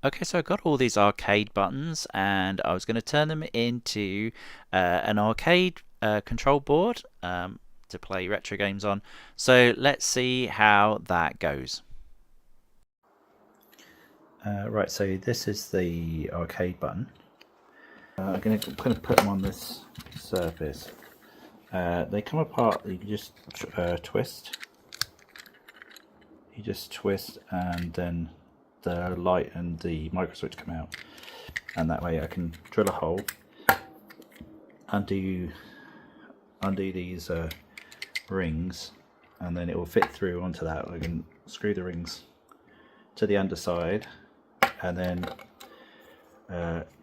Okay, so I got all these arcade buttons and I was going to turn them into an arcade control board to play retro games on. So let's see how that goes. Right, so this is the arcade button. I'm going to put them on this surface. They come apart, you just twist. You just twist and then the light and the micro switch come out, and that way I can drill a hole, undo these rings, and then it will fit through onto that. I can screw the rings to the underside and then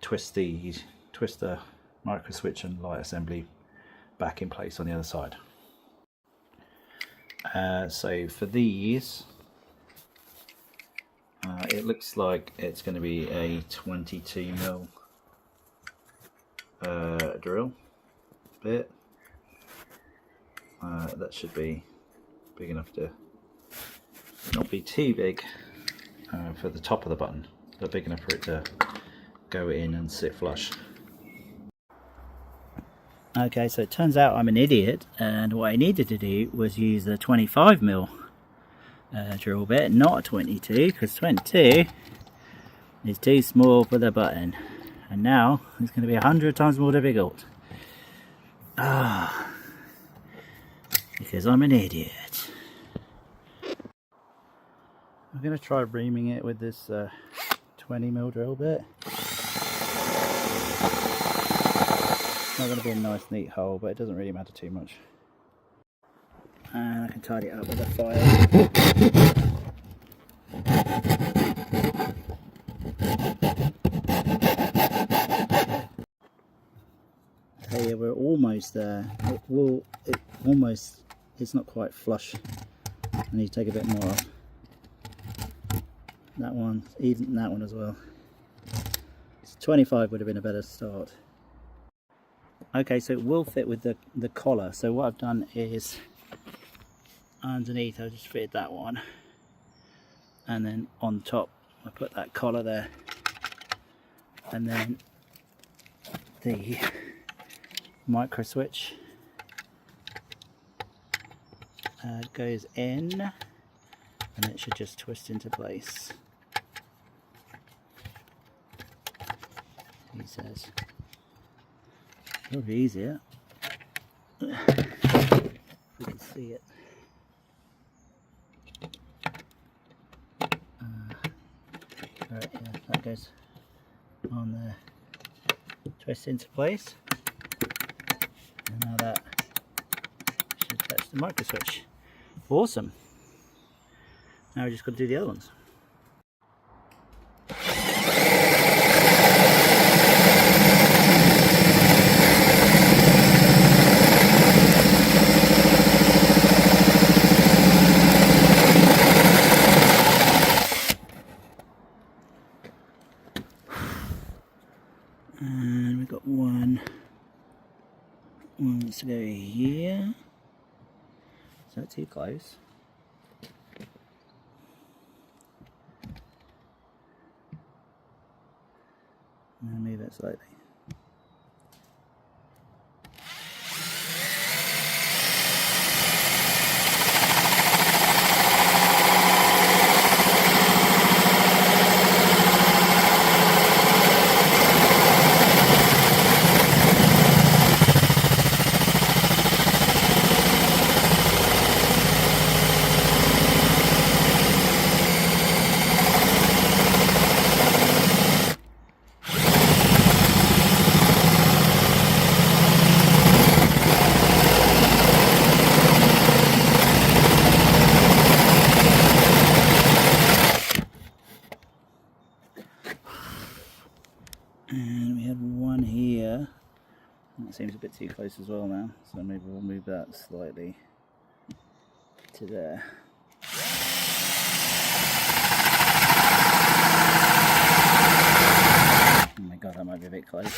twist the micro switch and light assembly back in place on the other side. So for these, it looks like it's going to be a 22mm drill bit. That should be big enough to not be too big for the top of the button, but big enough for it to go in and sit flush. Okay, so it turns out I'm an idiot, and what I needed to do was use the 25mm drill bit, not a 22, because 22 is too small for the button, and now it's going to be 100 times more difficult. Because I'm an idiot. I'm going to try reaming it with this 20mm drill bit. It's not going to be a nice neat hole, but it doesn't really matter too much. And I can tidy it up with a file. Okay, we're almost there. It's not quite flush. I need to take a bit more off. That one, even that one as well. 25 would have been a better start. Okay, so it will fit with the collar. So what I've done is, underneath I just fitted that one, and then on top I put that collar there, and then the micro switch goes in, and it should just twist into place. He says probably easier if we can see it. Right, yeah, that goes on there, twist into place, and now that should touch the micro switch. Awesome. Now we just got to do the other ones. And we've got one wants to go here. Is that too close? And move it slightly. And we had one here. That seems a bit too close as well now, so maybe we'll move that slightly to there. Oh my god, that might be a bit close.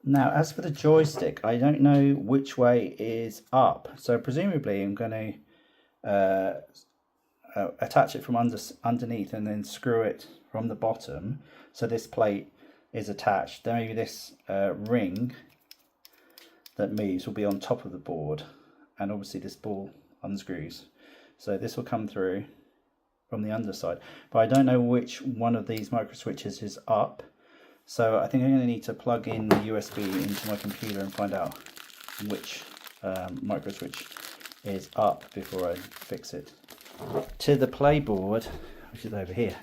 Now, as for the joystick, I don't know which way is up. So presumably I'm going to attach it from underneath and then screw it from the bottom. So this plate is attached. Then maybe this ring that moves will be on top of the board. And obviously this ball unscrews. So this will come through from the underside. But I don't know which one of these micro switches is up. So I think I'm going to need to plug in the USB into my computer and find out which micro switch is up before I fix it. To the playboard, which is over here.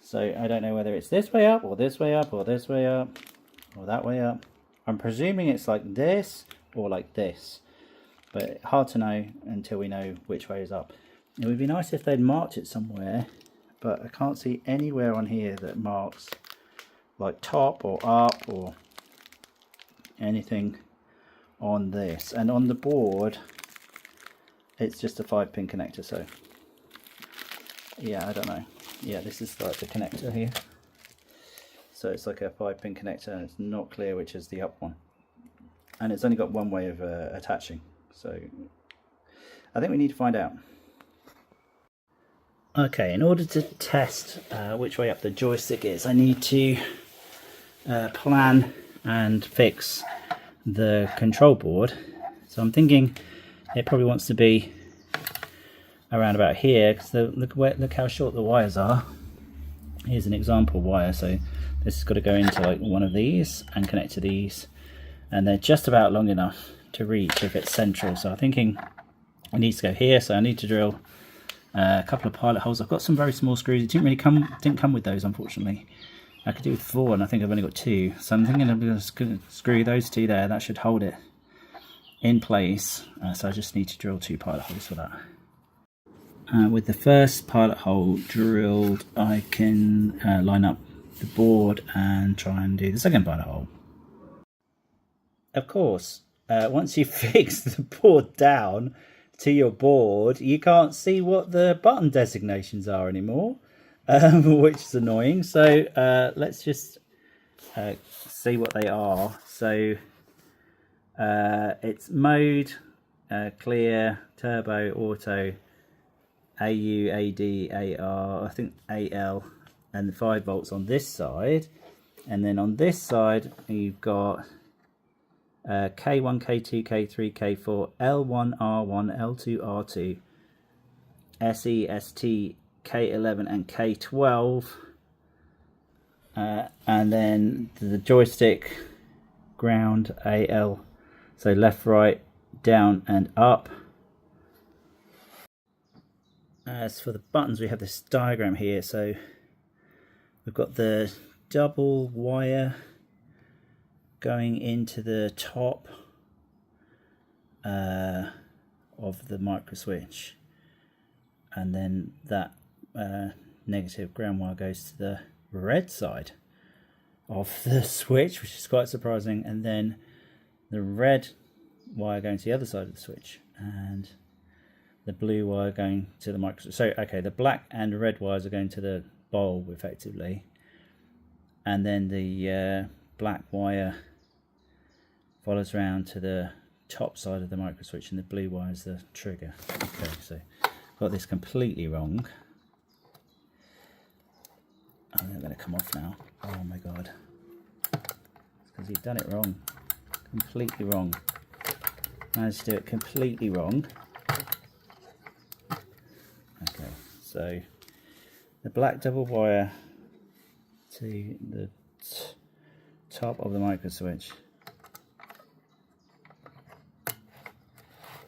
So I don't know whether it's this way up or this way up or this way up or that way up. I'm presuming it's like this or like this, but hard to know until we know which way is up. It would be nice if they'd marked it somewhere, but I can't see anywhere on here that marks like top or up or anything on this. And on the board it's just a 5-pin connector, so yeah, I don't know. Yeah, this is like the connector here, so it's like a 5-pin connector and it's not clear which is the up one, and it's only got one way of attaching, so I think we need to find out. Okay, in order to test which way up the joystick is, I need to plan and fix the control board. So I'm thinking it probably wants to be around about here, because look how short the wires are. Here's an example wire, so this has got to go into like one of these and connect to these, and they're just about long enough to reach if it's central. So I'm thinking it needs to go here, so I need to drill a couple of pilot holes. I've got some very small screws. It didn't come with those, unfortunately. I could do with 4 and I think I've only got 2, so I'm thinking I'm just going to screw those 2 there. That should hold it in place, so I just need to drill 2 pilot holes for that. With the first pilot hole drilled, I can line up the board and try and do the second pilot hole. Of course, once you fix the board down to your board, you can't see what the button designations are anymore, which is annoying. So let's just see what they are. So it's mode, clear, turbo, auto, AU, AD, AR, I think AL, and 5 volts on this side. And then on this side you've got K1, K2, K3, K4, L1, R1, L2, R2, SE, ST, K11 and K12, and then the joystick ground AL, so left, right, down and up. As for the buttons, we have this diagram here. So we've got the double wire going into the top of the micro switch, and then that negative ground wire goes to the red side of the switch, which is quite surprising, and then the red wire going to the other side of the switch, and the blue wire going to the micro switch. So okay, the black and red wires are going to the bulb effectively, and then the black wire follows around to the top side of the micro switch, and the blue wire is the trigger. Okay, so got this completely wrong. Oh, they're going to come off now. Oh my god, it's because you've done it wrong, completely wrong. Managed to do it completely wrong. Okay, so the black double wire to the top of the micro switch,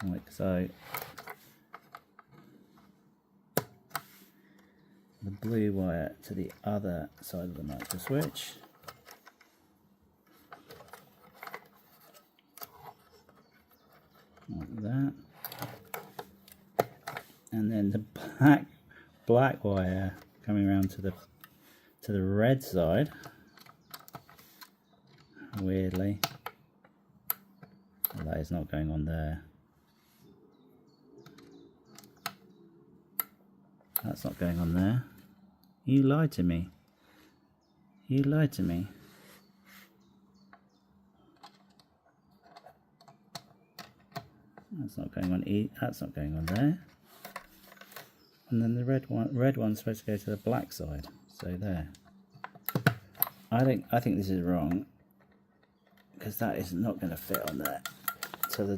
like so. The blue wire to the other side of the micro switch, like that, and then the black wire coming around to the red side. Weirdly, well, that is not going on there. That's not going on there. You lied to me. You lied to me. That's not going on that's not going on there. And then the red one's supposed to go to the black side. So there. I think this is wrong, because that is not going to fit on there. So the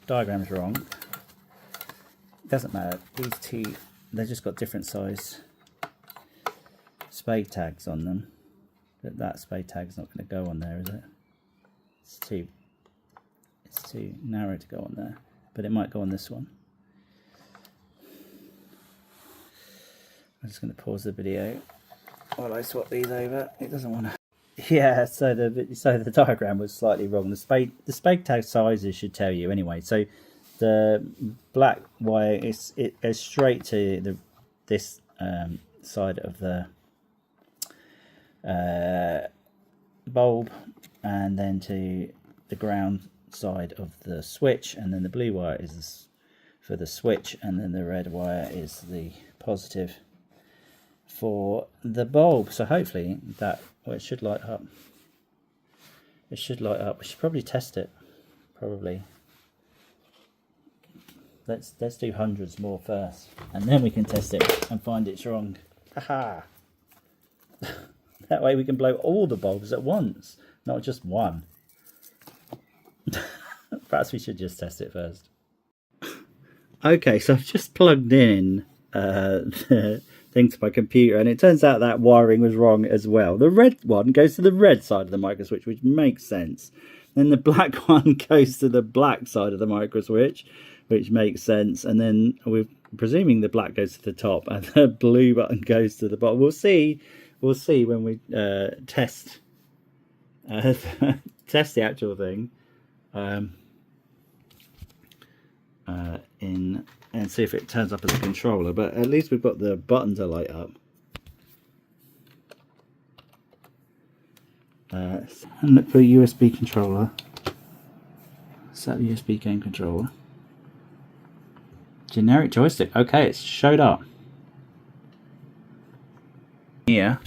diagram's wrong. It doesn't matter. These two, they've just got different size spade tags on them. But that spade tag's not going to go on there, is it? It's too narrow to go on there. But it might go on this one. I'm just going to pause the video while I swap these over. It doesn't want to. Yeah, so the diagram was slightly wrong. The spade tag sizes should tell you anyway. So the black wire it goes straight to this side of the bulb, and then to the ground side of the switch, and then the blue wire is for the switch, and then the red wire is the positive for the bulb. So hopefully it should light up. It should light up. We should probably test it. Probably. Let's do hundreds more first, and then we can test it and find it's wrong. Haha. That way we can blow all the bulbs at once, not just one. Perhaps we should just test it first. Okay, so I've just plugged in the thing to my computer, and it turns out that wiring was wrong as well. The red one goes to the red side of the micro switch, which makes sense. Then the black one goes to the black side of the micro switch, which makes sense. And then we're presuming the black goes to the top and the blue button goes to the bottom. We'll see when we test test the actual thing and see if it turns up as a controller. But at least we've got the button to light up. And look for a USB controller. Set the USB game controller. Generic joystick. Okay, it's showed up. Here,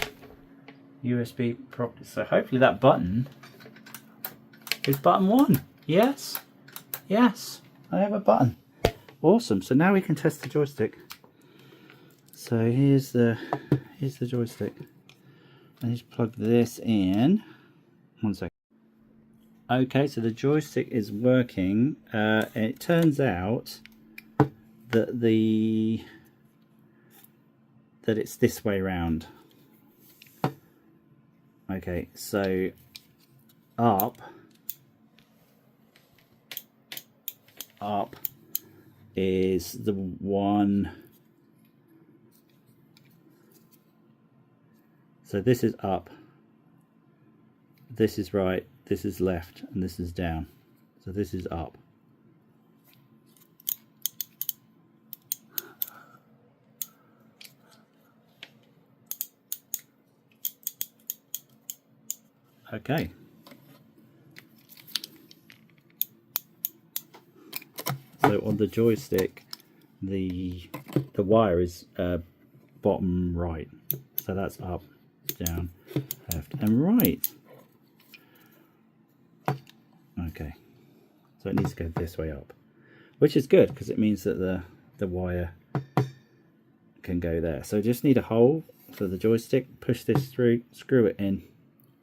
USB properties. So hopefully that button is button 1. Yes, yes, I have a button. Awesome. So now we can test the joystick. So here's the joystick. I just plug this in. 1 second. Okay, so the joystick is working. It turns out that it's this way round. Okay, so up is the one. So this is up, this is right, this is left, and this is down. So this is up. Okay. So on the joystick, the wire is bottom right. So that's up, down, left, and right. Okay. So it needs to go this way up, which is good because it means that the wire can go there. So just need a hole for the joystick. Push this through, screw it in.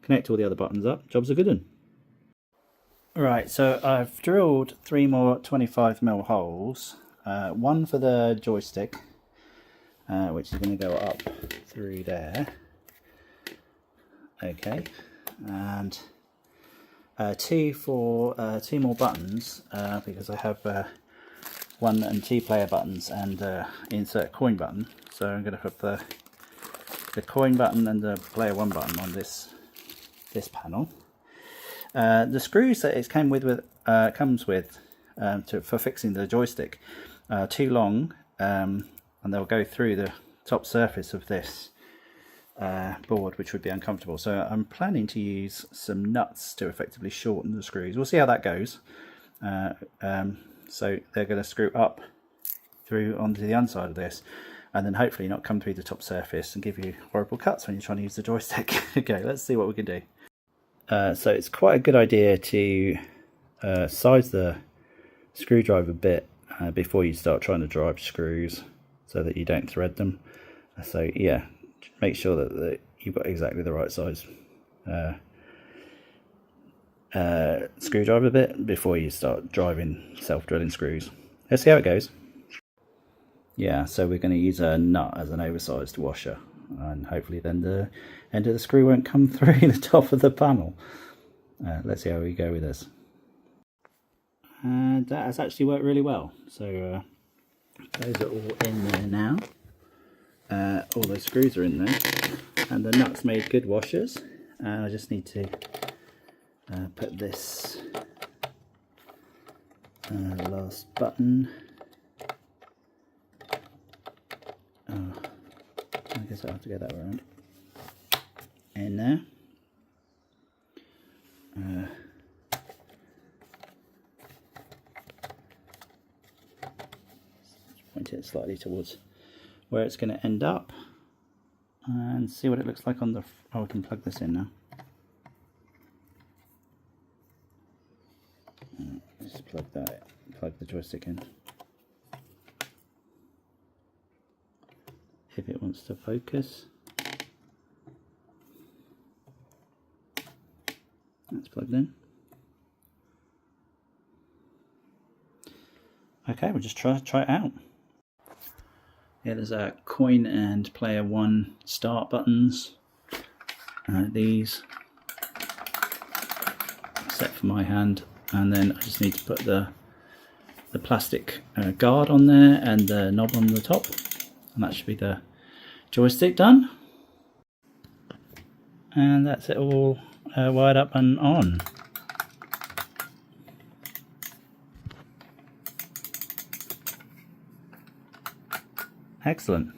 Connect all the other buttons up. Job's a good one. Right, so I've drilled 3 more 25mm holes. One for the joystick, which is going to go up through there. Okay, and 2 for 2 more buttons, because I have 1 and 2 player buttons and insert coin button. So I'm going to put the coin button and the player 1 button on this panel. The screws that it comes with for fixing the joystick are too long, and they'll go through the top surface of this board, which would be uncomfortable. So I'm planning to use some nuts to effectively shorten the screws. We'll see how that goes. So they're going to screw up through onto the underside of this, and then hopefully not come through the top surface and give you horrible cuts when you're trying to use the joystick. Okay, let's see what we can do. So it's quite a good idea to size the screwdriver bit before you start trying to drive screws, so that you don't thread them. So yeah, make sure that you've got exactly the right size screwdriver bit before you start driving self-drilling screws. Let's see how it goes. Yeah, so we're going to use a nut as an oversized washer, and hopefully then the end of the screw won't come through the top of the panel. Let's see how we go with this. And that has actually worked really well. So those are all in there now. All those screws are in there, and the nuts made good washers. And I just need to put this last button. Oh, I guess I'll have to get that around in there. Point it slightly towards where it's going to end up, and see what it looks like on the. Oh, we can plug this in now. Just plug the joystick in. If it wants to focus. That's plugged in. Okay, we'll just try it out. Yeah, there's a coin and player 1 start buttons. These set for my hand, and then I just need to put the plastic guard on there and the knob on the top, and that should be the joystick done. And that's it all wired up and on. Excellent.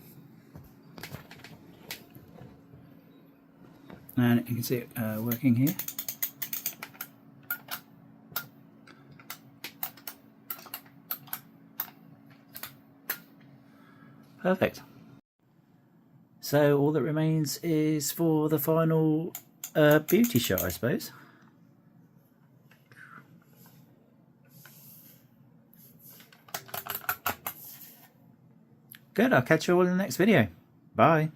And you can see it working here. Perfect. So all that remains is for the final beauty shot, I suppose. Good, I'll catch you all in the next video. Bye.